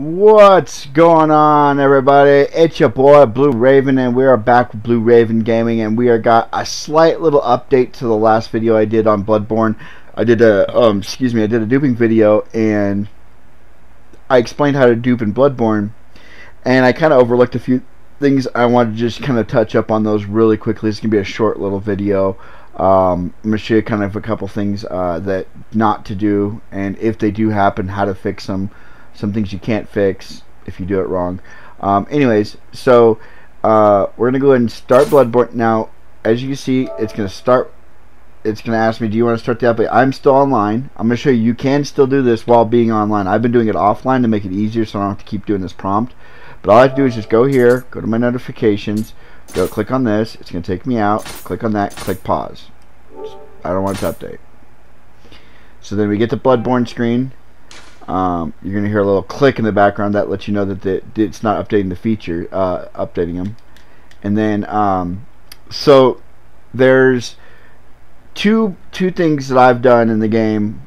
What's going on, everybody? It's your boy Blue Raven, and we are back with Blue Raven Gaming, and we are got a slight little update to the last video I did on Bloodborne. I did a I did a duping video, and I explained how to dupe in Bloodborne, and I kind of overlooked a few things. I wanted to just kind of touch up on those really quickly. It's gonna be a short little video. I'm gonna show you kind of a couple things that not to do, and if they do happen, how to fix them. Some things you can't fix if you do it wrong. Anyways, so we're gonna go ahead and start Bloodborne now. As you can see, it's gonna start. It's gonna ask me, do you want to start the update? I'm still online. I'm gonna show you you can still do this while being online. I've been doing it offline to make it easier, so I don't have to keep doing this prompt. But all I have to do is just go here, go to my notifications, go click on this. It's gonna take me out. Click on that. Click pause. I don't want it to update. So then we get the Bloodborne screen. You're going to hear a little click in the background that lets you know that it's not updating the feature, updating them. And then, so there's two things that I've done in the game.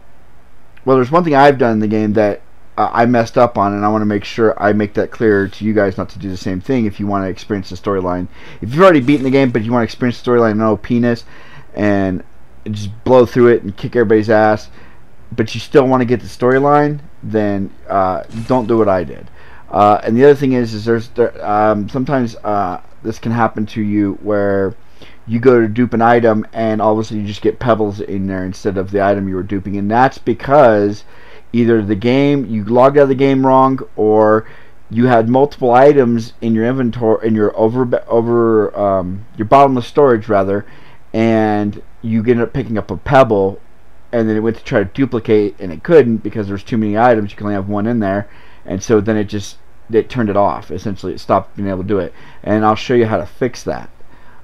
Well, there's one thing I've done in the game that I messed up on, and I want to make sure I make that clear to you guys not to do the same thing if you want to experience the storyline. If you've already beaten the game, but you want to experience the storyline, no penis, and just blow through it and kick everybody's ass, but you still want to get the storyline, then don't do what I did. And the other thing is there's sometimes this can happen to you where you go to dupe an item and all of a sudden you just get pebbles in there instead of the item you were duping, and that's because either the game, you logged out of the game wrong, or you had multiple items in your inventory, in your your bottomless storage rather, and you ended up picking up a pebble, and then it went to try to duplicate, and it couldn't because there's too many items. You can only have one in there, and so then it turned it off. Essentially, it stopped being able to do it. And I'll show you how to fix that.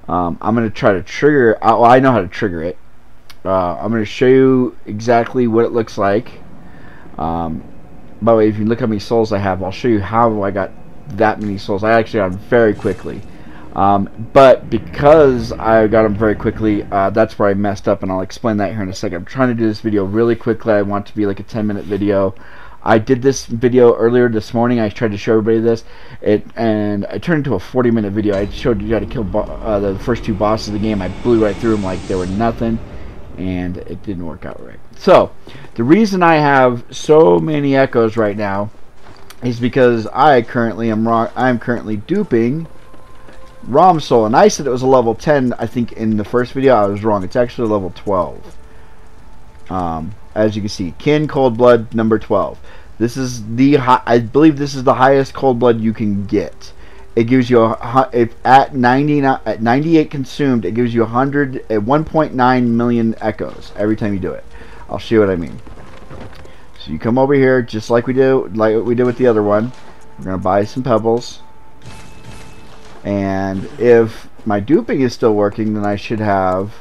I'm going to try to trigger. Well, I know how to trigger it. I'm going to show you exactly what it looks like. By the way, if you look how many souls I have, I'll show you how I got that many souls. I actually got them very quickly. But because I got them very quickly, that's where I messed up, and I'll explain that here in a second. I'm trying to do this video really quickly. I want it to be like a 10-minute video. I did this video earlier this morning. I tried to show everybody this, and I turned into a 40-minute video. I showed you how to kill the first two bosses of the game. I blew right through them like they were nothing, and it didn't work out right. So the reason I have so many echoes right now is because I'm currently duping Rom Soul, and I said it was a level 10. I think in the first video I was wrong. It's actually level 12. As you can see, Kin Cold Blood number 12. This is I believe this is the highest cold blood you can get. It gives you at 98 consumed, it gives you 1.9 million echoes every time you do it. I'll show you what I mean. So you come over here just like we did with the other one. We're gonna buy some pebbles. And if my duping is still working, then I should have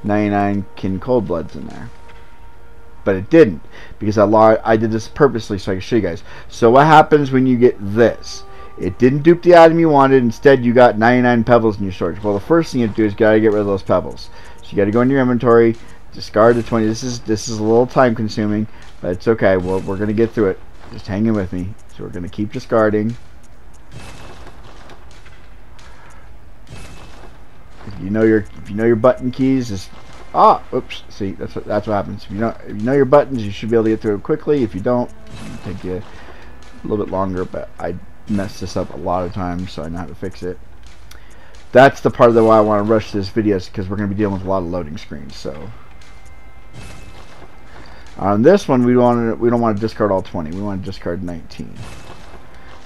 99 Kin Cold Bloods in there. But it didn't, because I did this purposely so I can show you guys. So what happens when you get this? It didn't dupe the item you wanted. Instead, you got 99 pebbles in your storage. Well, the first thing you have to do is gotta get rid of those pebbles. So you gotta go into your inventory, discard the 20. This is a little time consuming, but it's okay. Well, we're gonna get through it. Just hang in with me. So we're gonna keep discarding. If you know your button keys, just oops. See, that's what happens. If you know your buttons, you should be able to get through it quickly. If you don't, it'll take you a little bit longer. But I messed this up a lot of times, so I know how to fix it. That's the part of why I want to rush this video, is because we're going to be dealing with a lot of loading screens. So on this one, we don't want to discard all 20. We want to discard 19.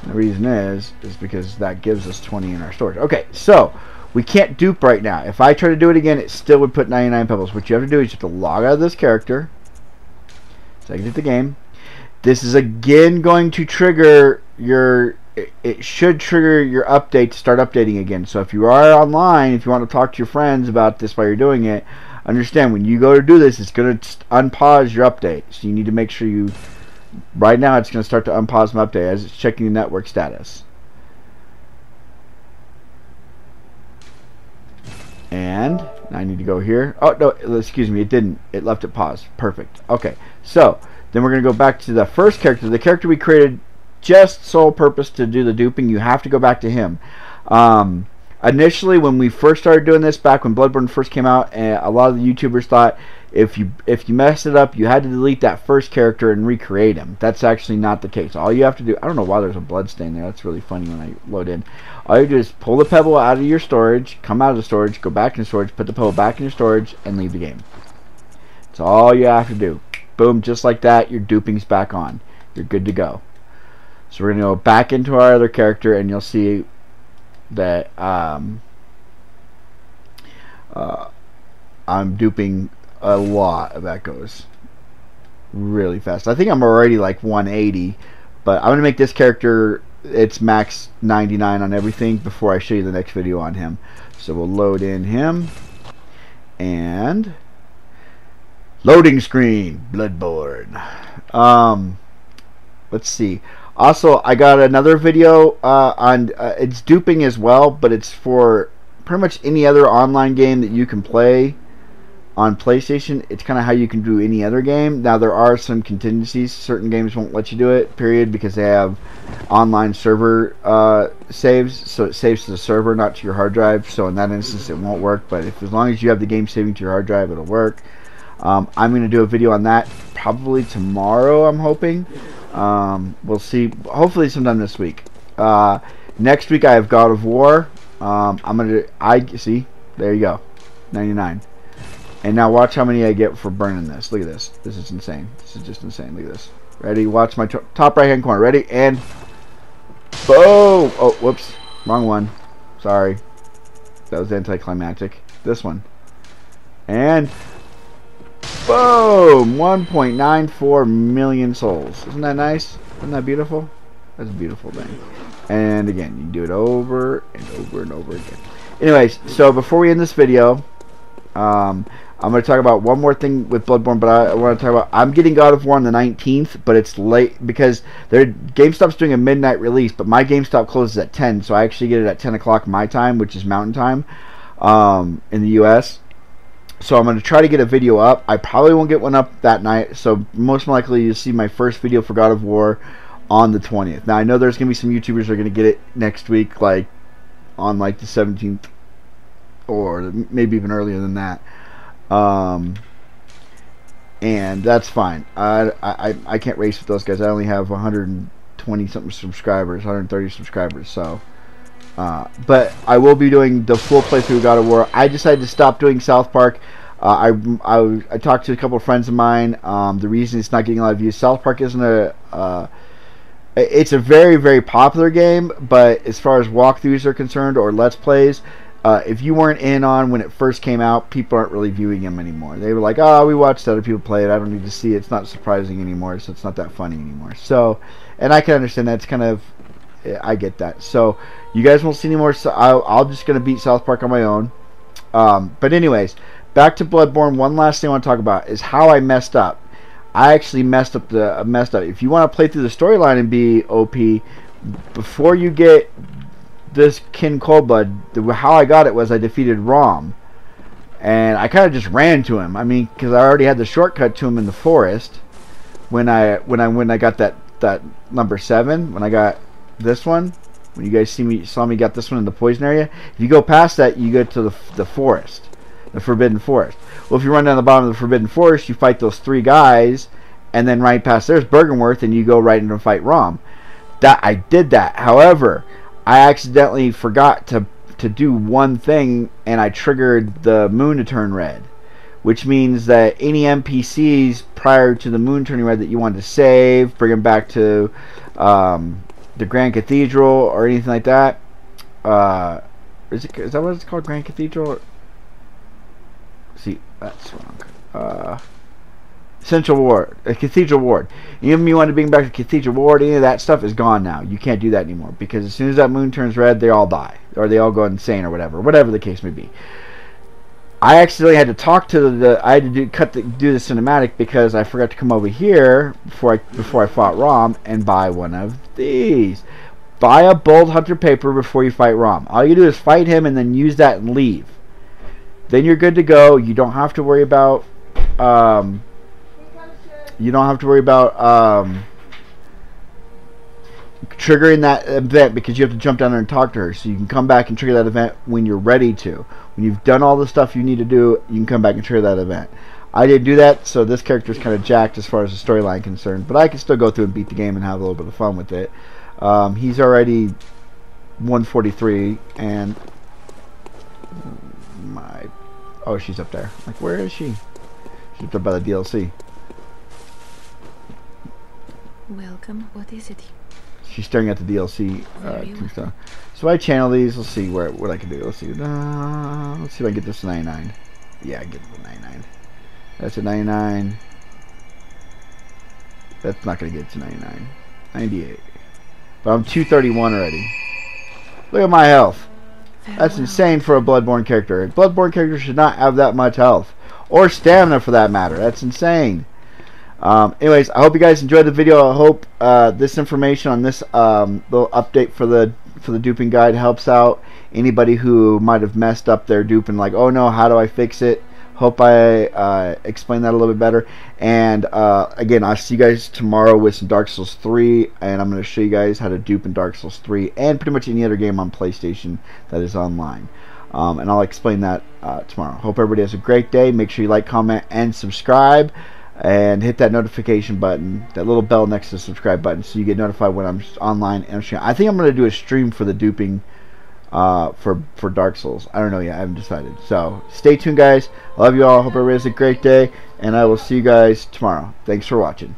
And the reason is because that gives us 20 in our storage. Okay, so we can't dupe right now. If I try to do it again, it still would put 99 pebbles. What you have to do is you have to log out of this character. So I can hit the game. This is again going to trigger it should trigger your update to start updating again. So if you are online, if you want to talk to your friends about this while you're doing it, understand when you go to do this, it's going to unpause your update. So you need to make sure right now it's going to start to unpause my update as it's checking the network status. And I need to go here. Oh, no, excuse me, it didn't. It left it paused. Perfect. Okay, so then we're going to go back to the first character. The character we created just sole purpose to do the duping. You have to go back to him. Initially, when we first started doing this, back when Bloodborne first came out, a lot of the YouTubers thought if you messed it up, you had to delete that first character and recreate him. That's actually not the case. All you have to do, I don't know why there's a blood stain there. That's really funny when I load in. All you do is pull the pebble out of your storage, come out of the storage, go back in storage, put the pebble back in your storage, and leave the game. That's all you have to do. Boom, just like that, your duping's back on. You're good to go. So we're going to go back into our other character, and you'll see that I'm duping a lot of echoes really fast. I think I'm already like 180, but I'm going to make this character, it's max 99 on everything before I show you the next video on him. So we'll load in him, and loading screen, Bloodborne. Let's see. Also, I got another video on it's duping as well, but it's for pretty much any other online game that you can play on PlayStation. It's kind of how you can do any other game. Now, there are some contingencies. Certain games won't let you do it, period, because they have online server saves, so it saves to the server, not to your hard drive. So in that instance, it won't work. But as long as you have the game saving to your hard drive, it'll work. I'm going to do a video on that probably tomorrow, I'm hoping. We'll see. Hopefully sometime this week. Next week I have God of War. See, there you go, 99. And now watch how many I get for burning this. Look at this. This is insane. This is just insane. Look at this. Ready? Watch my top right hand corner. Ready? And boom! Oh, whoops, wrong one. Sorry, that was anticlimactic. This one. And boom! 1.94 million souls. Isn't that nice? Isn't that beautiful? That's a beautiful thing. And again, you can do it over and over and over again. Anyways, so before we end this video, I'm going to talk about one more thing with Bloodborne, but I want to talk about, I'm getting God of War on the 19th, but it's late because GameStop's doing a midnight release, but my GameStop closes at 10, so I actually get it at 10 o'clock my time, which is Mountain Time, in the US. So I'm going to try to get a video up. I probably won't get one up that night, so most likely you'll see my first video for God of War on the 20th. Now, I know there's going to be some YouTubers that are going to get it next week, like on like the 17th, or maybe even earlier than that. And that's fine. I can't race with those guys. I only have 120 something subscribers, 130 subscribers. So, but I will be doing the full playthrough of God of War. I decided to stop doing South Park. I talked to a couple of friends of mine. The reason it's not getting a lot of views, South Park isn't it's a very, very popular game, but as far as walkthroughs are concerned or Let's Plays, if you weren't in on when it first came out, people aren't really viewing them anymore. They were like, oh, we watched other people play it, I don't need to see it. It's not surprising anymore, so it's not that funny anymore. So, and I can understand that. It's kind of, I get that. So, you guys won't see any more. So I'm just going to beat South Park on my own. But anyways, back to Bloodborne. One last thing I want to talk about is how I messed up. I actually messed up. If you want to play through the storyline and be OP, before you get this Kin Coldblood, how I got it was I defeated Rom, and I kind of just ran to him. I mean, because I already had the shortcut to him in the forest when I got that number 7. When I got this one, when you guys saw me got this one in the poison area. If you go past that, you go to the forest, the Forbidden Forest. Well, if you run down the bottom of the Forbidden Forest, you fight those 3 guys, and then right past there's Bergenworth, and you go right into fight Rom. I did that. However, I accidentally forgot to do one thing, and I triggered the moon to turn red, which means that any NPCs prior to the moon turning red that you want to save, bring them back to the Grand Cathedral or anything like that. Is that what it's called, Grand Cathedral? See, that's wrong. Central Ward, Cathedral Ward. Even if you want to bring back the Cathedral Ward, any of that stuff is gone now. You can't do that anymore, because as soon as that moon turns red, they all die, or they all go insane, or whatever the case may be. I accidentally had to talk to I had to do the cinematic because I forgot to come over here before I fought Rom and buy one of these. Buy a Bold Hunter paper before you fight Rom. All you do is fight him and then use that and leave. Then you're good to go. You don't have to worry about triggering that event, because you have to jump down there and talk to her, so you can come back and trigger that event when you're ready to. When you've done all the stuff you need to do, you can come back and trigger that event. I didn't do that, so this character's kind of jacked as far as the storyline concerned, but I can still go through and beat the game and have a little bit of fun with it. He's already 143, and oh, she's up there. Like, where is she? She's up there by the DLC. Welcome. What is it? She's staring at the DLC. So I channel these. Let's see what I can do. Let's see. Let's see if I can get this to 99. Yeah, I get it to 99. That's a 99. That's not going to get it to 99. 98. But I'm 231 already. Look at my health. That's insane for a Bloodborne character. A Bloodborne character should not have that much health. Or stamina, for that matter. That's insane. Anyways, I hope you guys enjoyed the video. I hope this information on this little update for the duping guide helps out anybody who might have messed up their duping, like, oh no, how do I fix it? Hope I explain that a little bit better. And again, I'll see you guys tomorrow with some Dark Souls 3, and I'm going to show you guys how to dupe in Dark Souls 3 and pretty much any other game on PlayStation that is online. And I'll explain that tomorrow. Hope everybody has a great day. Make sure you like, comment, and subscribe. And hit that notification button, that little bell next to the subscribe button, so you get notified when I'm online and streaming. I think I'm going to do a stream for the duping for Dark Souls. I don't know yet. I haven't decided. So stay tuned, guys. I love you all. Hope everybody has a great day, and I will see you guys tomorrow. Thanks for watching.